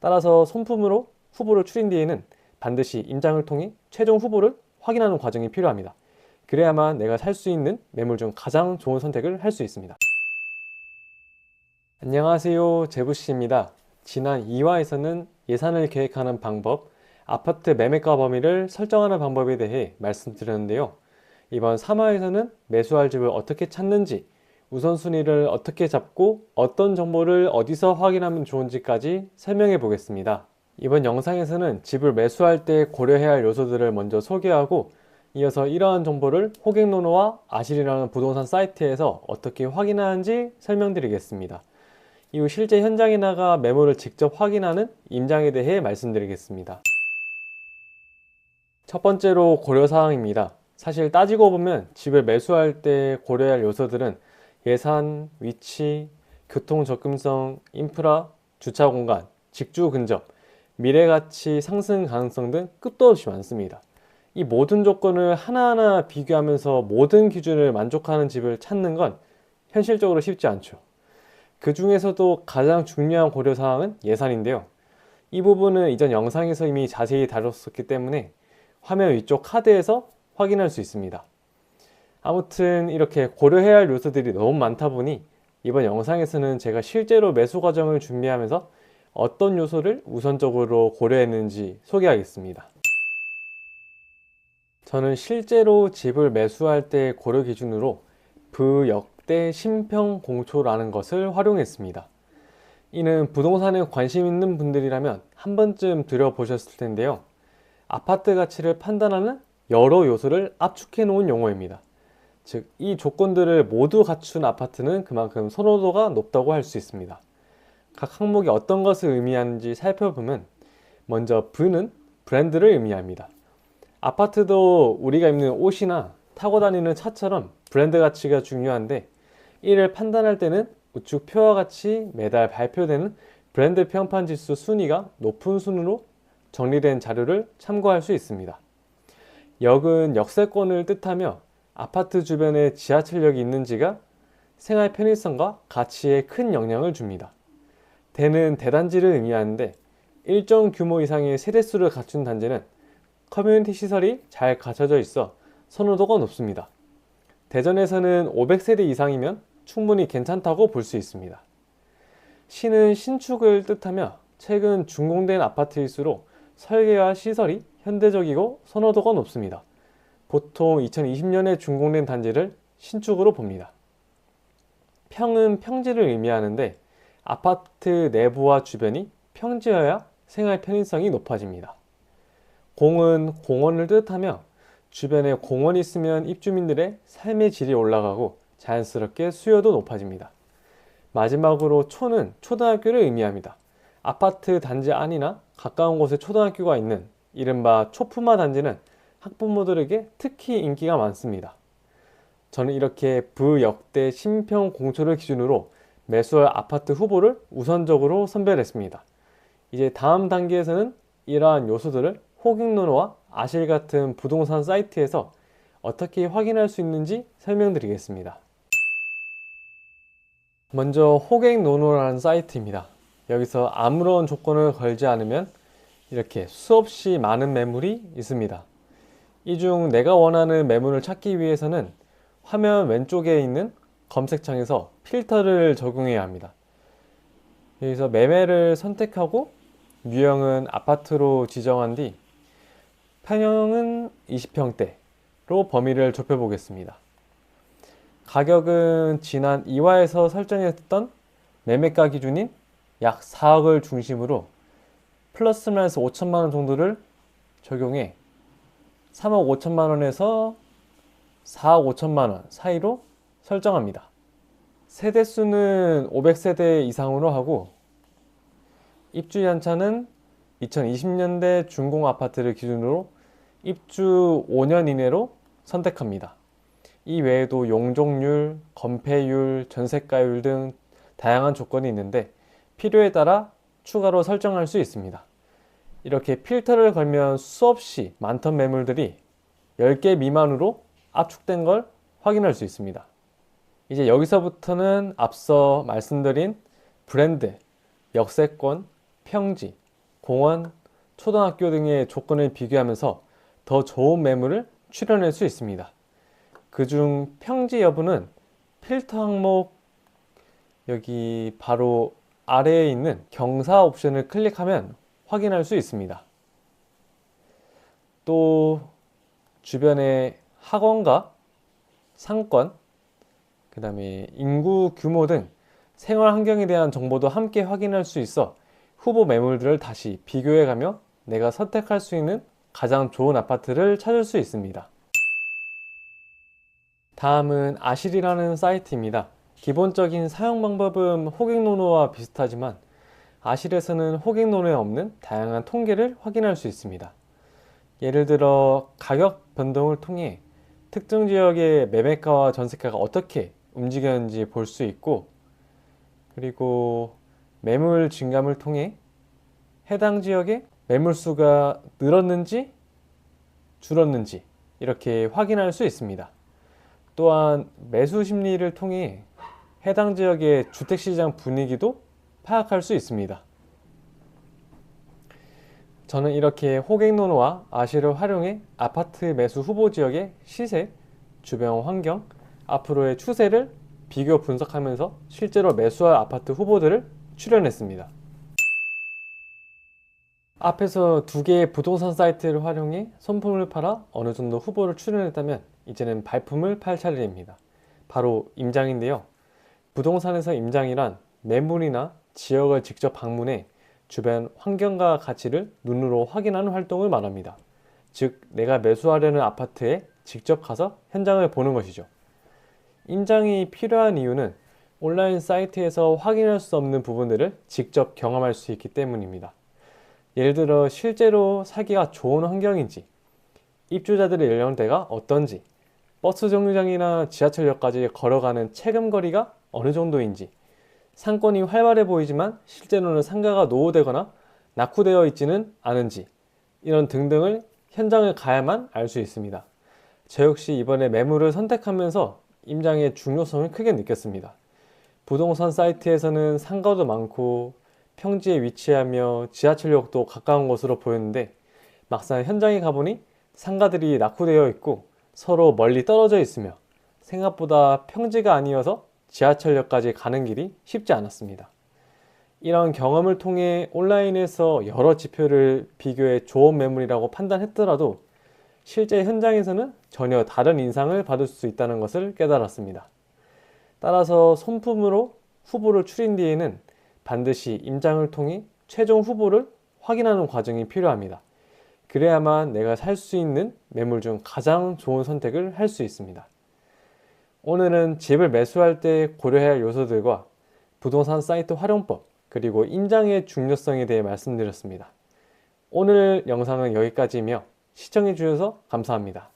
따라서 손품으로 후보를 추린 뒤에는 반드시 임장을 통해 최종 후보를 확인하는 과정이 필요합니다. 그래야만 내가 살 수 있는 매물 중 가장 좋은 선택을 할 수 있습니다. 안녕하세요, 제부씨입니다. 지난 2화에서는 예산을 계획하는 방법, 아파트 매매가 범위를 설정하는 방법에 대해 말씀드렸는데요. 이번 3화에서는 매수할 집을 어떻게 찾는지, 우선순위를 어떻게 잡고 어떤 정보를 어디서 확인하면 좋은지까지 설명해 보겠습니다. 이번 영상에서는 집을 매수할 때 고려해야 할 요소들을 먼저 소개하고, 이어서 이러한 정보를 호갱노노와 아실이라는 부동산 사이트에서 어떻게 확인하는지 설명드리겠습니다. 이후 실제 현장에 나가 매물을 직접 확인하는 임장에 대해 말씀드리겠습니다. 첫 번째로 고려사항입니다. 사실 따지고 보면 집을 매수할 때 고려해야 할 요소들은 예산, 위치, 교통 접근성, 인프라, 주차 공간, 직주 근접, 미래가치 상승 가능성 등 끝도 없이 많습니다. 이 모든 조건을 하나하나 비교하면서 모든 기준을 만족하는 집을 찾는 건 현실적으로 쉽지 않죠. 그 중에서도 가장 중요한 고려사항은 예산인데요. 이 부분은 이전 영상에서 이미 자세히 다뤘었기 때문에 화면 위쪽 카드에서 확인할 수 있습니다. 아무튼 이렇게 고려해야 할 요소들이 너무 많다 보니 이번 영상에서는 제가 실제로 매수 과정을 준비하면서 어떤 요소를 우선적으로 고려했는지 소개하겠습니다. 저는 실제로 집을 매수할 때 고려 기준으로 부역대 심평 공초라는 것을 활용했습니다. 이는 부동산에 관심 있는 분들이라면 한 번쯤 들어보셨을 텐데요. 아파트 가치를 판단하는 여러 요소를 압축해 놓은 용어입니다. 즉, 이 조건들을 모두 갖춘 아파트는 그만큼 선호도가 높다고 할 수 있습니다. 각 항목이 어떤 것을 의미하는지 살펴보면 먼저 부는 브랜드를 의미합니다. 아파트도 우리가 입는 옷이나 타고 다니는 차처럼 브랜드 가치가 중요한데, 이를 판단할 때는 우측 표와 같이 매달 발표되는 브랜드 평판 지수 순위가 높은 순으로 정리된 자료를 참고할 수 있습니다. 역은 역세권을 뜻하며 아파트 주변에 지하철역이 있는지가 생활 편의성과 가치에 큰 영향을 줍니다. 대는 대단지를 의미하는데, 일정 규모 이상의 세대수를 갖춘 단지는 커뮤니티 시설이 잘 갖춰져 있어 선호도가 높습니다. 대전에서는 500세대 이상이면 충분히 괜찮다고 볼 수 있습니다. 시는 신축을 뜻하며 최근 준공된 아파트일수록 설계와 시설이 현대적이고 선호도가 높습니다. 보통 2020년에 준공된 단지를 신축으로 봅니다. 평은 평지를 의미하는데, 아파트 내부와 주변이 평지여야 생활 편의성이 높아집니다. 공은 공원을 뜻하며 주변에 공원이 있으면 입주민들의 삶의 질이 올라가고 자연스럽게 수요도 높아집니다. 마지막으로 초는 초등학교를 의미합니다. 아파트 단지 안이나 가까운 곳에 초등학교가 있는 이른바 초품화 단지는 학부모들에게 특히 인기가 많습니다. 저는 이렇게 부역대 심평 공초를 기준으로 매수할 아파트 후보를 우선적으로 선별했습니다. 이제 다음 단계에서는 이러한 요소들을 호갱노노와 아실 같은 부동산 사이트에서 어떻게 확인할 수 있는지 설명드리겠습니다. 먼저 호갱노노라는 사이트입니다. 여기서 아무런 조건을 걸지 않으면 이렇게 수없이 많은 매물이 있습니다. 이 중 내가 원하는 매물을 찾기 위해서는 화면 왼쪽에 있는 검색창에서 필터를 적용해야 합니다. 여기서 매매를 선택하고 유형은 아파트로 지정한 뒤 평형은 20평대로 범위를 좁혀 보겠습니다. 가격은 지난 2화에서 설정했던 매매가 기준인 약 4억을 중심으로 플러스 마이너스 5천만원 정도를 적용해 3억 5천만원에서 4억 5천만원 사이로 설정합니다. 세대수는 500세대 이상으로 하고, 입주 연차는 2020년대 준공 아파트를 기준으로 입주 5년 이내로 선택합니다. 이 외에도 용적률, 건폐율, 전세가율 등 다양한 조건이 있는데 필요에 따라 추가로 설정할 수 있습니다. 이렇게 필터를 걸면 수없이 많던 매물들이 10개 미만으로 압축된 걸 확인할 수 있습니다. 이제 여기서부터는 앞서 말씀드린 브랜드, 역세권, 평지, 공원, 초등학교 등의 조건을 비교하면서 더 좋은 매물을 추려낼 수 있습니다. 그중 평지 여부는 필터 항목 여기 바로 아래에 있는 경사 옵션을 클릭하면 확인할 수 있습니다. 또 주변의 학원과 상권, 그 다음에 인구 규모 등 생활 환경에 대한 정보도 함께 확인할 수 있어 후보 매물들을 다시 비교해가며 내가 선택할 수 있는 가장 좋은 아파트를 찾을 수 있습니다. 다음은 아실이라는 사이트입니다. 기본적인 사용 방법은 호갱노노와 비슷하지만 아실에서는 호갱노노에 없는 다양한 통계를 확인할 수 있습니다. 예를 들어 가격 변동을 통해 특정 지역의 매매가와 전세가가 어떻게 움직였는지 볼 수 있고, 그리고 매물 증감을 통해 해당 지역의 매물수가 늘었는지 줄었는지 이렇게 확인할 수 있습니다. 또한 매수 심리를 통해 해당 지역의 주택시장 분위기도 파악할 수 있습니다. 저는 이렇게 호갱노노와 아실을 활용해 아파트 매수 후보 지역의 시세, 주변 환경, 앞으로의 추세를 비교 분석하면서 실제로 매수할 아파트 후보들을 추려냈습니다. 앞에서 두 개의 부동산 사이트를 활용해 손품을 팔아 어느 정도 후보를 추려냈다면 이제는 발품을 팔 차례입니다. 바로 임장인데요. 부동산에서 임장이란 매물이나 지역을 직접 방문해 주변 환경과 가치를 눈으로 확인하는 활동을 말합니다. 즉, 내가 매수하려는 아파트에 직접 가서 현장을 보는 것이죠. 임장이 필요한 이유는 온라인 사이트에서 확인할 수 없는 부분들을 직접 경험할 수 있기 때문입니다. 예를 들어 실제로 살기가 좋은 환경인지, 입주자들의 연령대가 어떤지, 버스 정류장이나 지하철역까지 걸어가는 체감거리가 어느 정도인지, 상권이 활발해 보이지만 실제로는 상가가 노후되거나 낙후되어 있지는 않은지, 이런 등등을 현장을 가야만 알 수 있습니다. 저 역시 이번에 매물을 선택하면서 임장의 중요성을 크게 느꼈습니다. 부동산 사이트에서는 상가도 많고 평지에 위치하며 지하철역도 가까운 곳으로 보였는데 막상 현장에 가보니 상가들이 낙후되어 있고 서로 멀리 떨어져 있으며 생각보다 평지가 아니어서 지하철역까지 가는 길이 쉽지 않았습니다. 이런 경험을 통해 온라인에서 여러 지표를 비교해 좋은 매물이라고 판단했더라도 실제 현장에서는 전혀 다른 인상을 받을 수 있다는 것을 깨달았습니다. 따라서 손품으로 후보를 추린 뒤에는 반드시 임장을 통해 최종 후보를 확인하는 과정이 필요합니다. 그래야만 내가 살 수 있는 매물 중 가장 좋은 선택을 할 수 있습니다. 오늘은 집을 매수할 때 고려해야 할 요소들과 부동산 사이트 활용법, 그리고 임장의 중요성에 대해 말씀드렸습니다. 오늘 영상은 여기까지이며 시청해 주셔서 감사합니다.